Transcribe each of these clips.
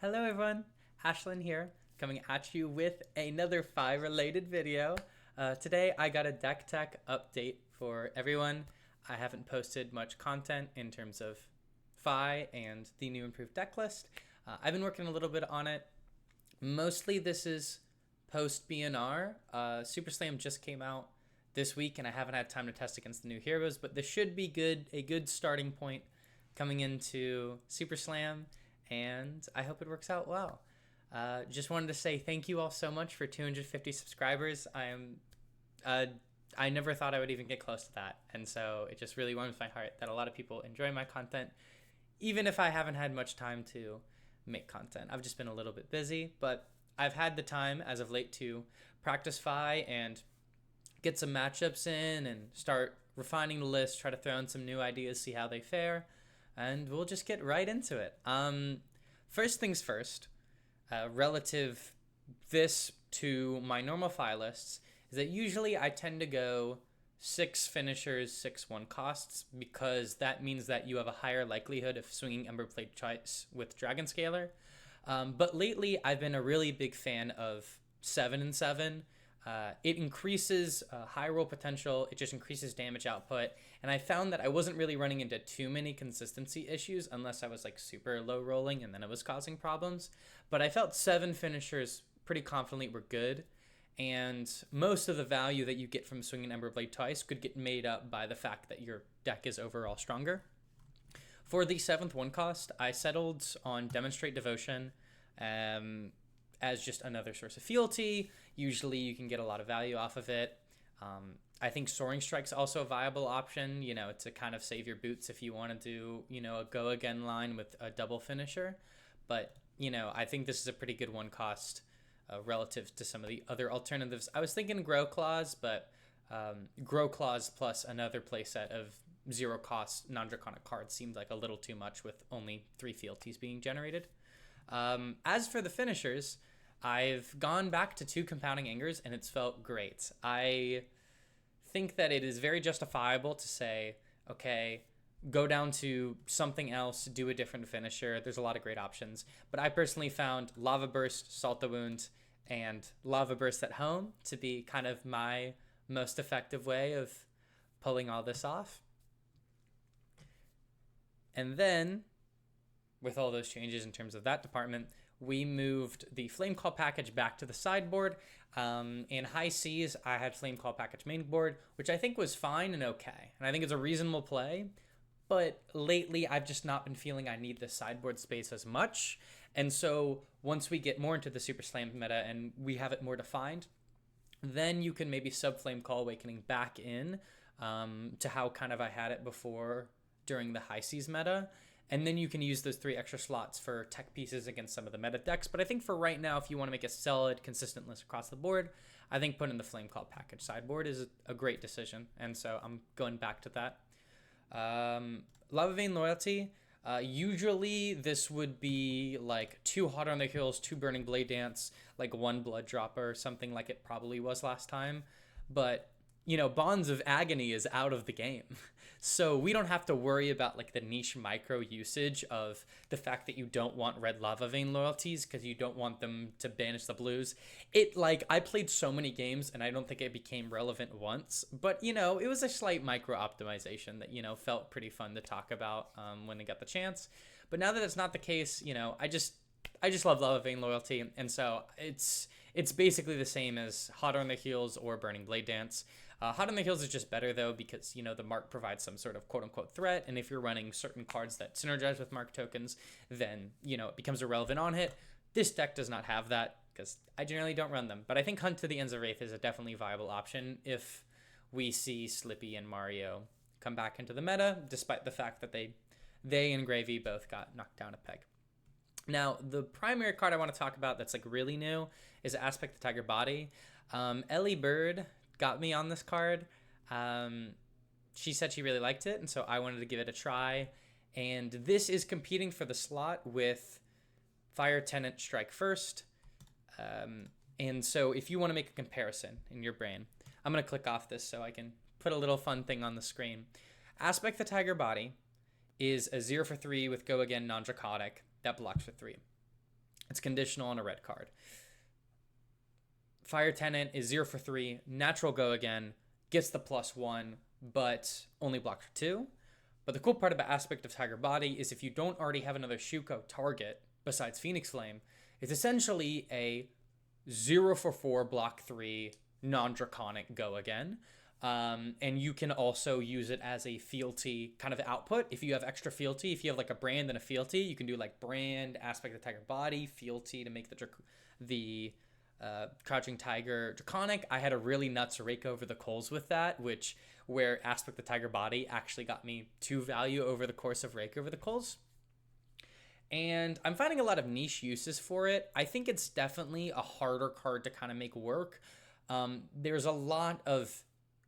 Hello everyone, Ashlyn here, coming at you with another Fi related video. Today I got a deck tech update for everyone. I haven't posted much content in terms of Fi and the new improved deck list. I've been working a little bit on it. Mostly this is post BNR. Super Slam just came out this week and I haven't had time to test against the new heroes, but this should be a good starting point coming into Super Slam, and I hope it works out well. Just wanted to say thank you all so much for 250 subscribers. I never thought I would even get close to that, and so it just really warms my heart that a lot of people enjoy my content, even if I haven't had much time to make content. I've just been a little bit busy, but I've had the time as of late to practice Fi and get some matchups in and start refining the list, try to throw in some new ideas, see how they fare, and we'll just get right into it. First things first, relative this to my normal Fi lists, is that usually I tend to go 6 finishers, 6/1 costs, because that means that you have a higher likelihood of swinging Emberblade twice with Dragon Scaler. But lately, I've been a really big fan of 7 and 7. It increases high roll potential, it just increases damage output, and I found that I wasn't really running into too many consistency issues unless I was like super low rolling and then it was causing problems. But I felt 7 finishers pretty confidently were good, and most of the value that you get from swinging Emberblade twice could get made up by the fact that your deck is overall stronger. For the 7th 1 cost, I settled on Demonstrate Devotion as just another source of fealty. Usually you can get a lot of value off of it. I think Soaring Strike's also a viable option, to kind of save your boots if you want to do, a go again line with a double finisher. But, I think this is a pretty good 1 cost relative to some of the other alternatives. I was thinking Grow Claws, but Grow Claws plus another playset of 0 cost non-draconic cards seemed like a little too much with only 3 fealties being generated. As for the finishers, I've gone back to 2 Compounding Angers and it's felt great. I think that it is very justifiable to say, okay, go down to something else, do a different finisher. There's a lot of great options. But I personally found Lava Burst, Salt the Wound, and Lava Burst at home to be kind of my most effective way of pulling all this off. And then, with all those changes in terms of that department, we moved the Flame Call package back to the sideboard. In high C's, I had Flame Call package main board, which I think was fine and okay. And I think it's a reasonable play. But lately, I've just not been feeling I need the sideboard space as much. And so once we get more into the Super Slam meta and we have it more defined, then you can maybe sub Flame Call Awakening back in to how kind of I had it before during the high C's meta. And then you can use those 3 extra slots for tech pieces against some of the meta decks. But I think for right now, if you want to make a solid, consistent list across the board, I think putting the Flame Call package sideboard is a great decision. And so I'm going back to that. Lava Vein Loyalty. Usually this would be like 2 Hot on the Heels, 2 Burning Blade Dance, like 1 Blood Dropper, or something like it probably was last time. But Bonds of Agony is out of the game. So we don't have to worry about like the niche micro usage of the fact that you don't want red Lava Vein loyalties because you don't want them to banish the blues. I played so many games and I don't think it became relevant once, but it was a slight micro optimization that, felt pretty fun to talk about when they got the chance. But now that it's not the case, I just love Lava Vein loyalty, and so it's basically the same as Hot on the Heels or Burning Blade Dance. Hot on the Heels is just better, though, because, the mark provides some sort of quote-unquote threat, and if you're running certain cards that synergize with mark tokens, then, it becomes irrelevant on hit. This deck does not have that, because I generally don't run them. But I think Hunt to the Ends of Wraith is a definitely viable option if we see Slippy and Mario come back into the meta, despite the fact that they and Gravy both got knocked down a peg. Now, the primary card I want to talk about that's like really new is Aspect the Tiger Body. Ellie Bird got me on this card. She said she really liked it, and so I wanted to give it a try. And this is competing for the slot with Fire Tenant Strike First. And so if you want to make a comparison in your brain, I'm going to click off this so I can put a little fun thing on the screen. Aspect the Tiger Body is a 0 for 3 with Go Again non-draconic that blocks for 3. It's conditional on a red card. Fire Tenant is 0 for 3, natural go again, gets the +1, but only blocked for 2. But the cool part about Aspect of Tiger Body is if you don't already have another Shuko target besides Phoenix Flame, it's essentially a 0 for 4, block 3, non-draconic go again. And you can also use it as a fealty kind of output. If you have extra fealty, if you have like a brand and a fealty, you can do like brand, Aspect of Tiger Body, fealty to make the Crouching Tiger Draconic. I had a really nuts rake over the coals with that, where Aspect the Tiger Body actually got me 2 value over the course of rake over the coals. And I'm finding a lot of niche uses for it. I think it's definitely a harder card to kind of make work. There's a lot of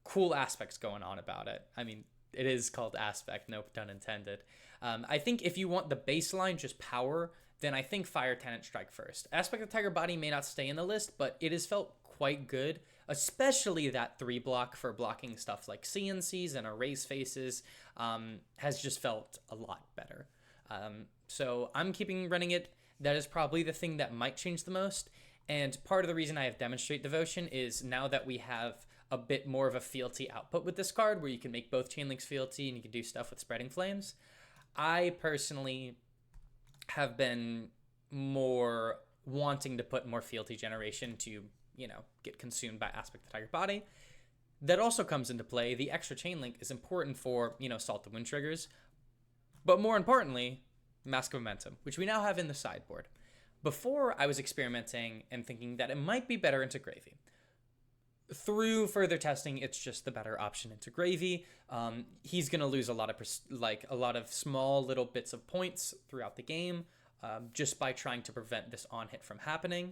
cool aspects going on about it. I mean, it is called Aspect, no pun intended. I think if you want the baseline, just power, then I think Fire Tenant strike first. Aspect of Tiger Body may not stay in the list, but it has felt quite good, especially that 3 block for blocking stuff like CNCs and erase faces has just felt a lot better. So I'm keeping running it. That is probably the thing that might change the most. And part of the reason I have Demonstrate Devotion is now that we have a bit more of a fealty output with this card where you can make both Chainlinks fealty and you can do stuff with Spreading Flames, I personally have been more wanting to put more fealty generation to, get consumed by Aspect of the Tiger Body. That also comes into play. The extra Chainlink is important for, Salt the Wind triggers. But more importantly, Mask of Momentum, which we now have in the sideboard. Before, I was experimenting and thinking that it might be better into Gravy. Through further testing, it's just the better option into Gravy. He's going to lose a lot of small little bits of points throughout the game just by trying to prevent this on-hit from happening.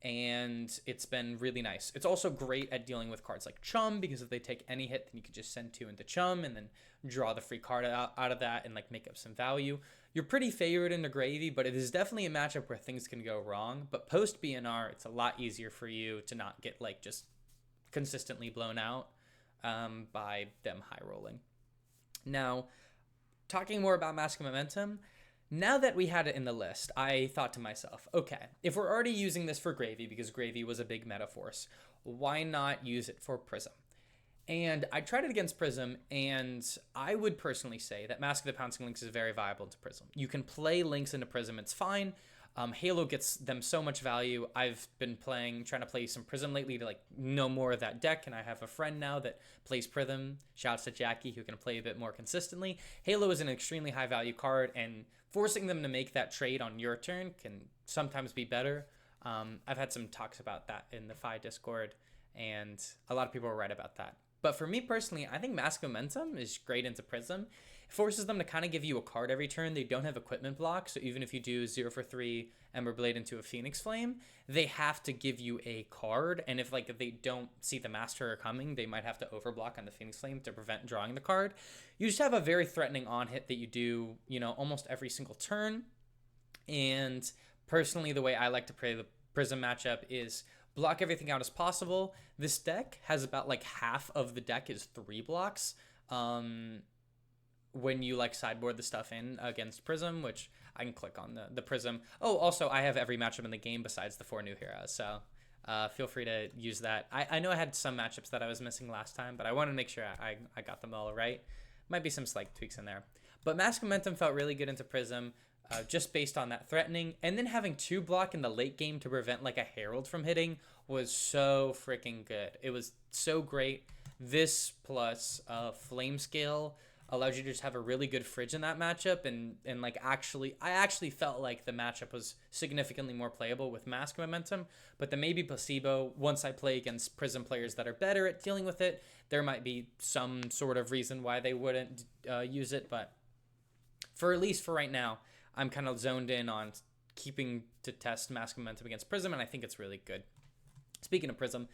And it's been really nice. It's also great at dealing with cards like Chum, because if they take any hit, then you can just send 2 into Chum and then draw the free card out of that and make up some value. You're pretty favored into Gravy, but it is definitely a matchup where things can go wrong. But post BNR, it's a lot easier for you to not get just consistently blown out by them high rolling. Now, talking more about Mask of Momentum, now that we had it in the list, I thought to myself, okay, if we're already using this for Gravy, because Gravy was a big meta force, why not use it for Prism? And I tried it against Prism, and I would personally say that Mask of the Pouncing Lynx is very viable into Prism. You can play Lynx into Prism, it's fine. Halo gets them so much value. I've been trying to play some Prism lately to know more of that deck, and I have a friend now that plays Prism. Shouts to Jackie, who can play a bit more consistently. Halo is an extremely high value card, and forcing them to make that trade on your turn can sometimes be better. I've had some talks about that in the Phi Discord, and a lot of people are right about that. But for me personally, I think Mask of Momentum is great into Prism. It forces them to kind of give you a card every turn. They don't have equipment block, so even if you do 0 for 3 Ember Blade into a Phoenix Flame, they have to give you a card. And if they don't see the Master coming, they might have to overblock on the Phoenix Flame to prevent drawing the card. You just have a very threatening on-hit that you do, almost every single turn. And personally, the way I like to play the Prism matchup is block everything out as possible. This deck has about half of the deck is 3 blocks. When you sideboard the stuff in against Prism, which I can click on the Prism. Oh, also I have every matchup in the game besides the 4 new heroes, so feel free to use that. I know I had some matchups that I was missing last time, but I wanted to make sure I got them all right. Might be some slight tweaks in there. But Mask of Momentum felt really good into Prism, just based on that threatening. And then having 2 block in the late game to prevent a Herald from hitting was so freaking good. It was so great. This plus Flame Scale allows you to just have a really good fridge in that matchup, and I actually felt like the matchup was significantly more playable with Mask of Momentum. But the maybe placebo, once I play against Prism players that are better at dealing with it, there might be some sort of reason why they wouldn't use it. But at least for right now, I'm kind of zoned in on keeping to test Mask of Momentum against Prism, and I think it's really good. Speaking of Prism,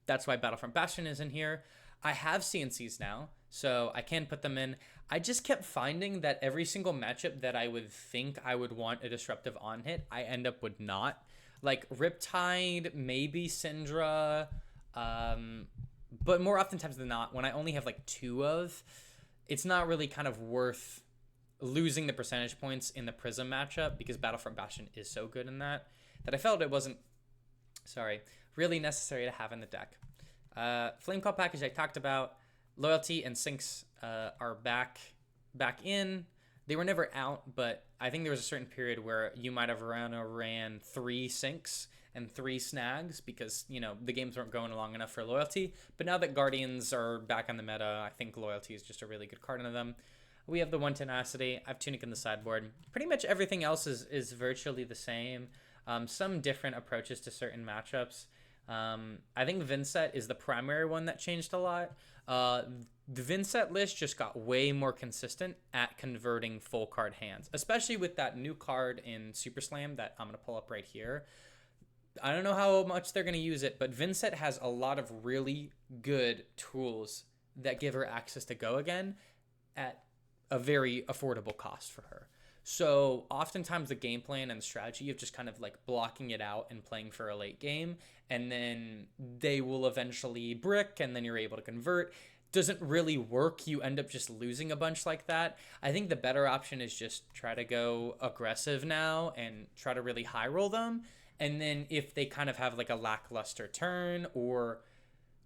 that's why Battlefront Bastion is in here. I have CNCs now, so I can put them in. I just kept finding that every single matchup that I would think I would want a disruptive on-hit, I end up with not. Riptide, maybe Syndra, but more oftentimes than not, when I only have 2 of, it's not really kind of worth losing the percentage points in the Prism matchup, because Battlefront Bastion is so good in that I felt it wasn't, really necessary to have in the deck. Flame Call package I talked about. Loyalty and Syncs are back in. They were never out, but I think there was a certain period where you might have ran 3 Syncs and 3 Snags because, the games weren't going long enough for Loyalty. But now that Guardians are back on the meta, I think Loyalty is just a really good card into them. We have the 1 Tenacity. I have Tunic in the sideboard. Pretty much everything else is virtually the same. Some different approaches to certain matchups. I think Vinset is the primary one that changed a lot. The Vinset list just got way more consistent at converting full card hands, especially with that new card in Super Slam that I'm going to pull up right here. I don't know how much they're going to use it, but Vinset has a lot of really good tools that give her access to Go Again at a very affordable cost for her. So oftentimes the game plan and the strategy of just kind of like blocking it out and playing for a late game, and then they will eventually brick and then you're able to convert, doesn't really work. You end up just losing a bunch like that. I think the better option is just try to go aggressive now and try to really high roll them. And then if they kind of have like a lackluster turn, or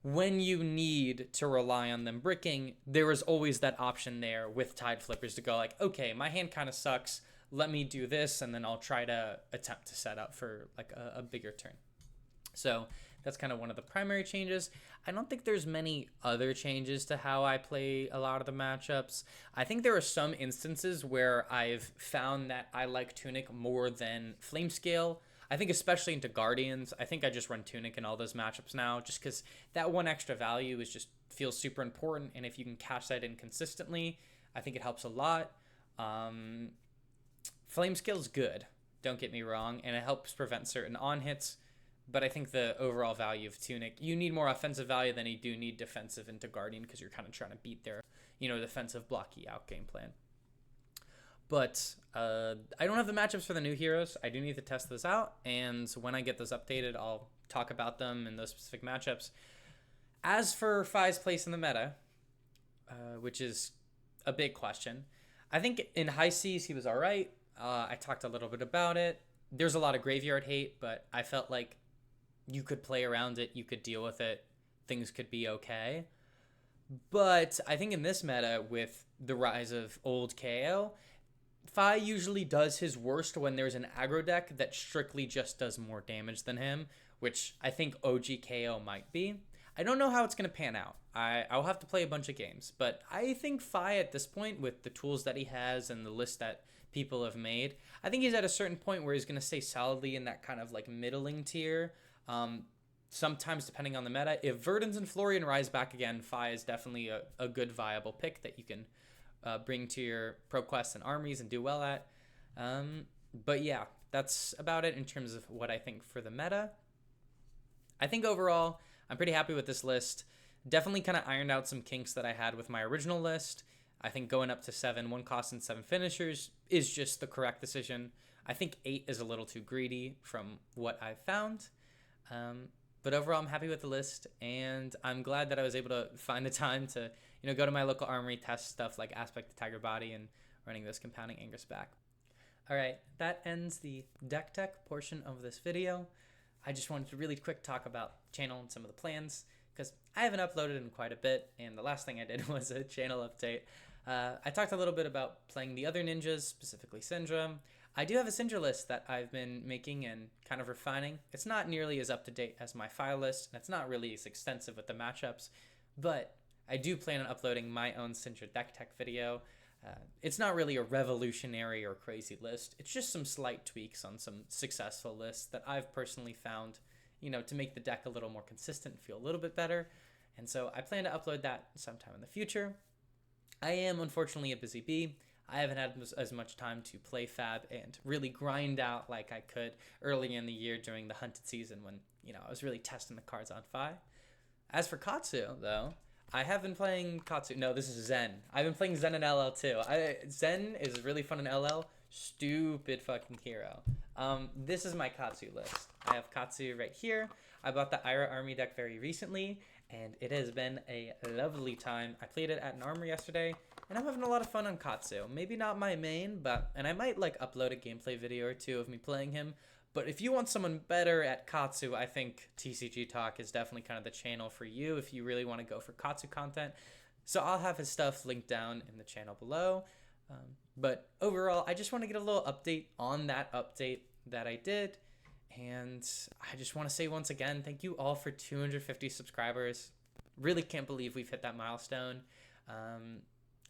when you need to rely on them bricking, there is always that option there with Tide Flippers to go like, okay, my hand kind of sucks. Let me do this, and then I'll try to attempt to set up for like a bigger turn. So that's kind of one of the primary changes. I don't think there's many other changes to how I play a lot of the matchups. I think there are some instances where I've found that I like Tunic more than Flamescale. I think especially into Guardians, I think I just run Tunic in all those matchups now, just because that one extra value feels super important, and if you can cash that in consistently, I think it helps a lot. Flamescale's good, don't get me wrong, and it helps prevent certain on-hits, but I think the overall value of Tunic, you need more offensive value than you do need defensive into Guardian, because you're kind of trying to beat their, defensive blocky out game plan. But I don't have the matchups for the new heroes. I do need to test those out, and when I get those updated, I'll talk about them in those specific matchups. As for Fi's place in the meta, which is a big question, I think in high Cs he was all right. I talked a little bit about it. There's a lot of graveyard hate, but I felt like you could play around it, you could deal with it, things could be okay. But I think in this meta, with the rise of old KO, Fi usually does his worst when there's an aggro deck that strictly just does more damage than him, which I think OG KO might be. I don't know how it's going to pan out. I'll have to play a bunch of games, but I think Fi at this point, with the tools that he has and the list that people have made, I think he's at a certain point where he's going to stay solidly in that kind of like middling tier. Sometimes depending on the meta, if Verdance and Florian rise back again, Fi is definitely a good viable pick that you can bring to your pro quests and armies and do well at. But yeah, that's about it in terms of what I think for the meta. I think overall, I'm pretty happy with this list. Definitely kind of ironed out some kinks that I had with my original list. I think going up to 7 1 cost and 7 finishers is just the correct decision. I think 8 is a little too greedy from what I've found. But overall, I'm happy with the list, and I'm glad that I was able to find the time to, go to my local armory, test stuff like Aspect to Tiger Body and running those Compounding Anger's back. All right, that ends the deck tech portion of this video. I just wanted to really quick talk about channel and some of the plans, because I haven't uploaded in quite a bit, and the last thing I did was a channel update. I talked a little bit about playing the other ninjas, specifically Syndra. I do have a Syndra list that I've been making and kind of refining. It's not nearly as up-to-date as my file list, and it's not really as extensive with the matchups, but I do plan on uploading my own Syndra deck tech video. It's not really a revolutionary or crazy list. It's just some slight tweaks on some successful lists that I've personally found, to make the deck a little more consistent and feel a little bit better. And so I plan to upload that sometime in the future. I am unfortunately a busy bee. I haven't had as much time to play Fab and really grind out like I could early in the year during the hunted season when, I was really testing the cards on Fi. As for Katsu, though, I have been playing Katsu. No, this is Zen. I've been playing Zen in LL too. Zen is really fun in LL. Stupid fucking hero. This is my Katsu list. I have Katsu right here. I bought the Ira Army deck very recently, and it has been a lovely time. I played it at an armory yesterday. and I'm having a lot of fun on Katsu. Maybe not my main, and I might like upload a gameplay video or two of me playing him. But if you want someone better at Katsu, I think Tcg Talk is definitely kind of the channel for you if you really want to go for Katsu content. So I'll have his stuff linked down in the channel below. But overall, I just want to get a little update on that update that I did. And I just want to say once again, thank you all for 250 subscribers. Really can't believe we've hit that milestone.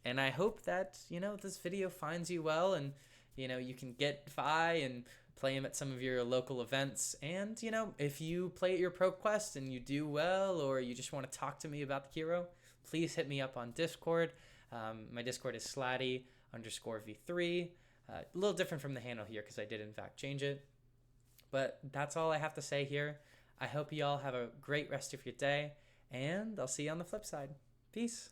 And I hope that, this video finds you well and, you can get Vi and play him at some of your local events. And, if you play at your pro quest and you do well, or you just want to talk to me about the hero, please hit me up on Discord. My Discord is slatty_v3. A little different from the handle here because I did in fact change it. But that's all I have to say here. I hope you all have a great rest of your day, and I'll see you on the flip side. Peace.